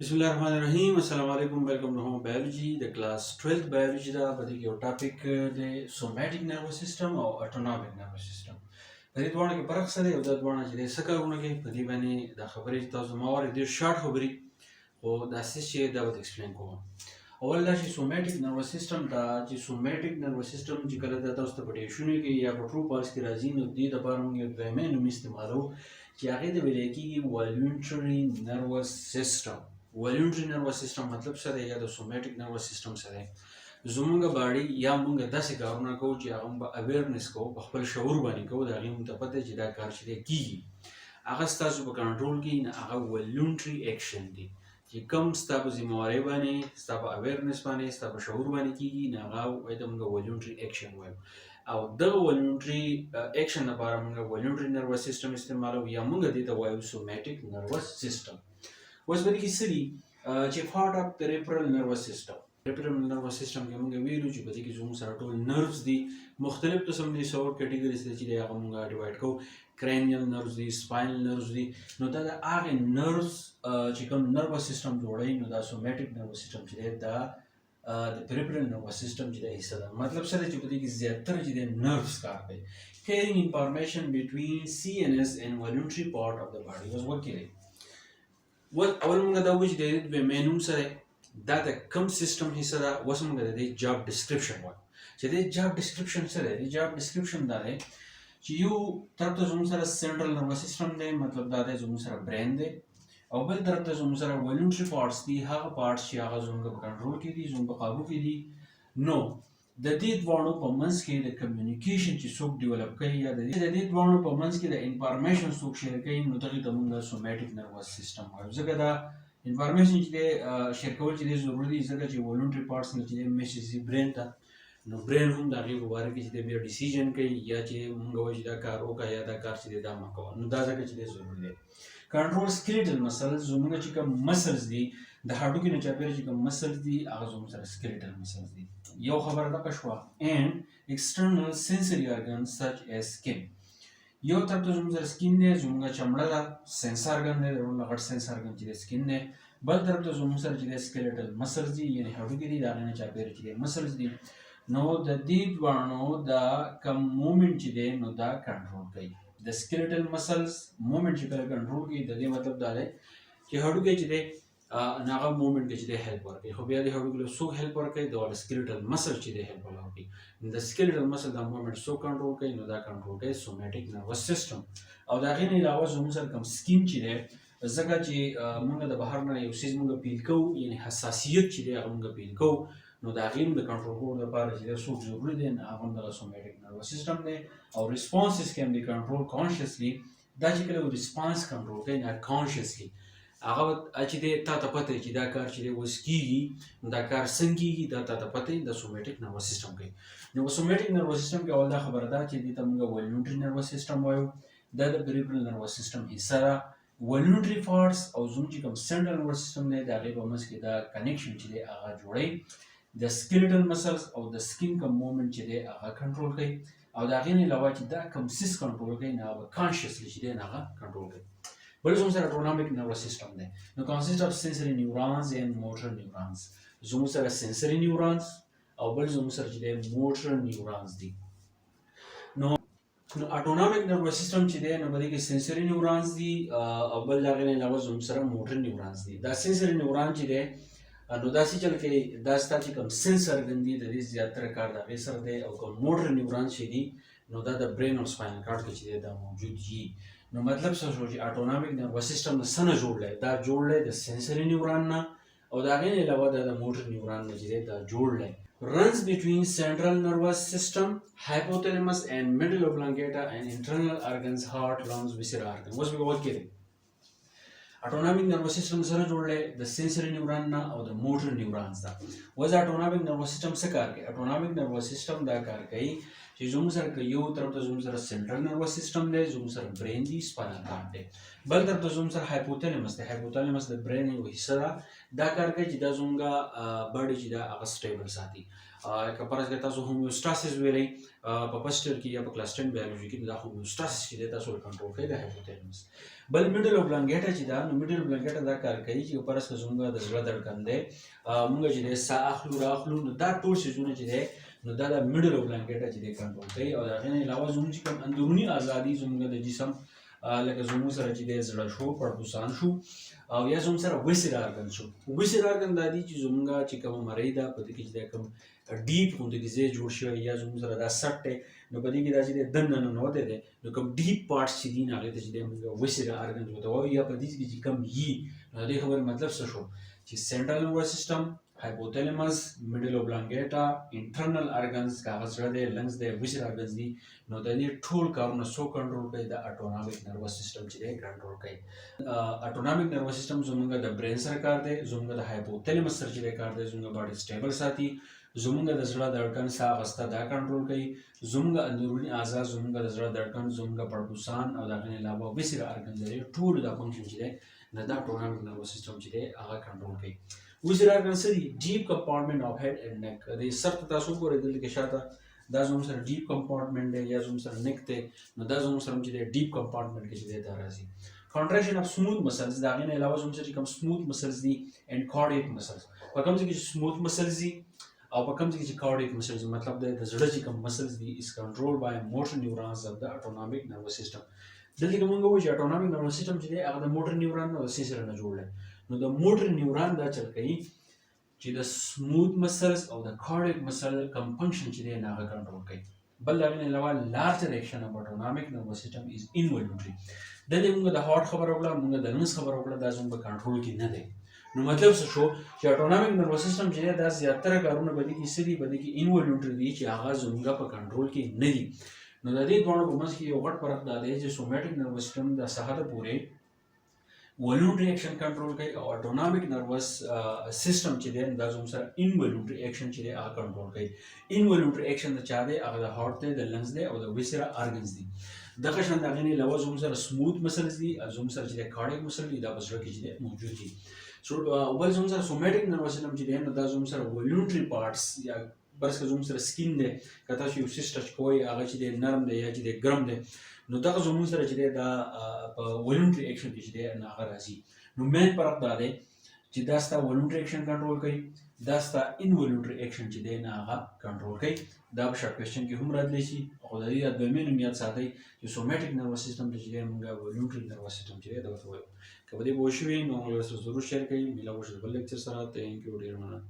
Bismillahirrahmanirrahim. Assalamu alaikum. Welcome to Home Biology, the class 12th biology da badi your topic the somatic nervous system or autonomic nervous system. Badi dwana ke parak sare او da dwana چې سکرونه کې بadi باندې دا خبرې تاسو ما ور دي شارټ خبرې او دا څه دا به ایکسپلین کوم. اول دا چې somatic nervous system دا چې somatic nervous system چې کله دا تاسو ته پټې شونه کې یا په ټرو پالس کې راځي نو دې د لپاره موږ یو دویمه نوم استعمالو چې هغه د ویل کېږي voluntary nervous system. voluntary nervous system مطلب سره یا د somatic nervous system سره زمونږ باډي یا موږ داسې کارونه کوو چې هغه به اویرنس کوو په خپل شعور باندې کوو دا غي مونږ ته پته چې دا کار چې کیږي هغه ستاسو په کنټرول کې نه هغه voluntary action دی چې کوم ستاسو ذمہواری باندې ستاسو اویرنس باندې ستاسو شعور باندې کیږي نه هغه وایي د موږ voluntary action وایو او د voluntary action لپاره موږ voluntary nervous system استعمالو یا موږ دې ته وایو somatic nervous system. اوس به کې سړي چې part of the peripheral nervous system nervous system کې موږ ویلو چې په دې کې زموږ سره ټول nerves دي مختلف قسم دي څور کټګوریز دي چې هغه موږ ډیوایډ کوو cranial nerves دي spinal nerves دي نو دا هغه nerves چې کوم nervous system جوړوي نو دا somatic nervous system چې دا د peripheral nervous system چې دا حصہ ده مطلب سره چې په دې کې زیاتره چې د nerves کار کوي carrying information between CNS and voluntary part of the body was working. اول موږ دا وایو چې د مینوم سره دا د کوم سیستم حصہ ده اوس موږ د جاب ډسکرپشن وایو چې د جاب ډسکرپشن سره د جاب ډسکرپشن دا دی چې یو طرف ته زموږ سره سنټرل نروس سیستم دی مطلب دا دی زموږ سره برین دی او بل طرف ته زموږ سره ولونټري پارټس دي هغه پارټس چې هغه زموږ په کنټرول کې دي زموږ په قابو کې دي نو د دې دوانو په منځ کې د کمیونیکیشن چې څوک ډیولپ کوي یا د دې دوانو په منځ کې د انفارمیشن څوک شیر کوي نو دغه ته موږ somatic nervous system وایو ځکه دا انفارمیشن چې شیر کول چې ضروري دي ځکه چې ولونټري پارټس نه چې میسیج برین ته نو برین هم دغه واره کې چې د بیا ډیسیژن کوي یا چې موږ وایو دا کار وکړه یا دا کار چې دا مکو نو دا ځکه چې ضروري دی کنټرول skeletal muscles زموږ چې کوم مسلز دي د هډوکي نه چاپیره چې کوم مسلز دي هغه زموږ سره skeletal muscles دي یو خبره ده شو and external sensory organs such as skin یو طرف ته زموږ سره skin دی زموږ چمړه ده سنسر organ دی ورونه غټ سنسر organ چې skin دی بل طرف ته زموږ سره چې skeletal muscles دي یعنی هډوکي دي دا نه چاپیره چې مسلز دي نو د دې دوانو دا کوم موومنت چې دی نو دا کنټرول کوي د skeletal muscles موومنت چې کله کنټرول کوي د دې مطلب دا دی چې هډوکي چې دی ناغه موومنت کې چې دی هیلپ ورکوي خو بیا د هډوکي له سو هیلپ ورکوي د skeletal muscle چې دی هیلپ ورکوي د skeletal muscle دا موومنت سو کنټرول کوي نو دا کنټرول کوي somatic nervous system او دا غیر علاوه زموږ سره کوم سکین چې دی ځکه چې موږ د بهر نه یو سیز موږ پیل کوو یعنی حساسیت چې دی هغه موږ پیل کوو نو دا غیم د کنټرول کولو لپاره چې څو ضروري دي هغه د somatic nervous system دی او responses can be controlled consciously دا چې کله response control کوي نه consciously هغه چې تا ته پته چې دا کار چې اوس کیږي دا کار څنګه کیږي دا ته پته د somatic nervous system کوي نو somatic nervous system کې اول دا خبره ده چې د موږ voluntary nervous system وایو دا د peripheral nervous system حصہ voluntary parts او زموږ کوم central nervous system دی دا غي په منځ کې دا connection چې هغه جوړي د skeletal muscles او د skin کوم موومنت چې دی هغه کنټرول کوي او دا غي نه علاوه چې دا کوم سیس کنټرول کوي نه هغه کانشسلی چې دی هغه کنټرول کوي بل زموږ سره autonomic nervous system دی نو consist of sensory neurons and motor neurons زموږ سره sensory neurons او بل زموږ سره چې دی motor neurons دي نو autonomic nervous system چې دی نو باندې کې sensory neurons دي او بل دا غي نه علاوه زموږ سره motor neurons دي دا sensory neuron چې دی نو دا چې چل کې دا ستاسو کوم سنسر غندي د دې زیاتره کار دا وسر دی او کوم موټر نیورون شي دي نو دا د برین او سپاینل کارډ کې چې دا موجود دي نو مطلب څه شو چې autonomic nervous system نه سره جوړلای دا جوړلای د سنسري نیورون نه او دا غي نه علاوه د موټر نیورون نه چې دا جوړلای runs between central nervous system hypothalamus and medulla oblongata and internal organs heart lungs viscera organ اوس به وکړي autonomic nervous system سره جوړلې د sensory neuron نه او د motor neurons دا وز autonomic nervous system څه کار کوي autonomic nervous system دا کار کوي چې زموږ سره که یو طرف ته زموږ سره سنټرل نروس سیستم دی، زموږ سره برین دی، سپاینل کارډ دی، بل طرف ته زموږ سره هایپوتلمس دی. هایپوتلمس د برین یو حصه ده، دا کار کوي چې دا زموږ باډي چې دا هغه سټیبل ساتي. که فرض کړئ تاسو هومیوسټاسس ویلئ په فرست ایئر کې یا په کلاس 10 بایولوژي کې، دا هومیوسټاسس چې دی تاسو کنټرول کوي د هایپوتلمس. بل میډل اوبلانګیټا چې دا، نو میډل اوبلانګیټا دا کار کوي چې فرض کړئ زموږ د زړه دړکن دی، موږ چې دی ساه اخلو راخلو، نو دا ټول څیزونه چې دی نو دا د میډل اوبلانګیټا چې دی کنټرول کوي. او د هغې نه علاوه زموږ چې کوم اندروني ازادي زموږ د جسم لکه زموږ سره چې دی زړه شو، پړپوسان شو، او یا زموږ سره ویسر ارګن شو. ویسر ارګن دا دي چې زموږ چې کومه مرۍ ده په دې کې چې دا کوم ډیپ غوندې ځای جوړ شوی، یا زموږ سره دا سټ دی، نو په دې کې دا چې دی دننه ننوتی دی، نو کوم ډیپ پارټس چې دي نو هغې ته چې دی موږ ویسر ارګن ورته وایو. یا په دې کې چې کوم یي، نو د دې خبرې مطلب څه شو چې سنټرل نروس سیسټم، هایپوتلمس، میډل اوبلانګیټا، انټرنل ارګنز که هغه زړه دی، لنګز دی، ویسر ارګنز دي، نو د دې ټول کارونه څوک کنټرول کوي؟ د اټونامیک نروس سیسټم چې دی کنټرول کوي. اټونامیک نروس سیسټم زموږ د برین سره کار دی، زموږ د هایپوتلمس سره چې دی کار دی، زموږ باډي سټیبل ساتي، زموږ د زړه دړکن ساه اخیسته دا کنټرول کوي، زموږ اندروني اعضا، زموږ د زړه دړکن، زموږ پړپوسان او د هغې نه علاوه ویسر ارګنز لري، ټول دا فنکشن چې دی د اټونامیک نروس سیسټم چې دی هغه کنټرول کوي. ویسر ارګنز څه دي؟ ډیپ کمپارټمنټ اف هیډ اینډ نیک. د سر ته تاسو وګورئ دلته کې شاته دا زموږ سره ډیپ کمپارټمنټ دی، یا زموږ سره نیک دی، نو دا زموږ سره چې دی ډیپ کمپارټمنټ کې چې دی دا راځي. کنټریکشن اف سموث مسلز، د هغې نه علاوه زموږ سره چې کوم سموث مسلز دي اینډ کارډیک مسلز، په کوم ځای کې چې سموث مسلز دي او په کوم ځای کې چې کارډیک مسلز دي، مطلب دی د زړه چې کوم مسلز دي از کنټرول بای موټر نیورونز اف د اټونامیک نروس سیسټم. دلته کې موږ وایو چې اټونامیک نروس سیسټم چې دی هغه د موټر نیورون او د څه سره نه جوړ دی. نو د موټر نیورون دا چل کوي چې د سموث مسلز او د کارډیک مسل کوم فنکشن چې دی نه هغه کنټرول کوي. بل د هغې نه علاوه لارجر ایکشن اف اټونامیک نروس سیسټم از انولونټري. دلته موږ د هارټ خبره وکړه، موږ د لنګز خبره وکړه، دا زموږ په کنټرول کې نه دی. نو مطلب څه شو چې اټونامیک نروس سیسټم چې دی دا زیاتره کارونه په دې کې څه دي؟ په دې کې انولونټري دي چې هغه زموږ په کنټرول کې نه دي. نو د دې دواړو په منځ کې یو غټ فرق دا دی چې سوماټیک نروس سیسټم د څه حده پورې ولونټري ایکشن کنټرول کوي، او اټونامیک نروس سیسټم چې دی دا زموږ سره انولونټري ایکشن چې دی هغه کنټرول کوي. انولونټري ایکشن د چا دی؟ هغه د هارټ دی، د لنګز دی او د ویسرا ارګنز دي. دغه شان د هغې نه علاوه زموږ سره سموث مسلز دي، زموږ سره چې دی کارډیک مسل دي، دا په زړه کې چې دی موجود دي. بل زموږ سره سوماټیک نروس سیسټم چې دی نو دا زموږ سره ولونټري پارټس، یا فرض کړه زموږ سره سکین دی، که تاسو یو سیس ټچ کوئ هغه چې دی نرم دی یا چې دی ګرم دی، نو دغه زموږ سره چې دی دا په ولونټري ایکشن کې چې دی نه هغه راځي. نو مین فرق دا دی چې دا ستا ولونټري ایکشن کنټرول کوي، دا ستا انولونټري ایکشن چې دی نه هغه کنټرول کوي. دا په شارټ کوېسچن کې هم راتلی شي، خو د دې دویمې نوم یاد ساتئ چې سوماټیک نروس سیسټم ته چې دی موږ ولونټري نروس سیسټم چې دی دا ورته وایو. که په دې پوه شوي نو موږ سره ضرور شیر کړئ. ملاو شو د بل لیکچر سره. تھینک یو ډېر مننه.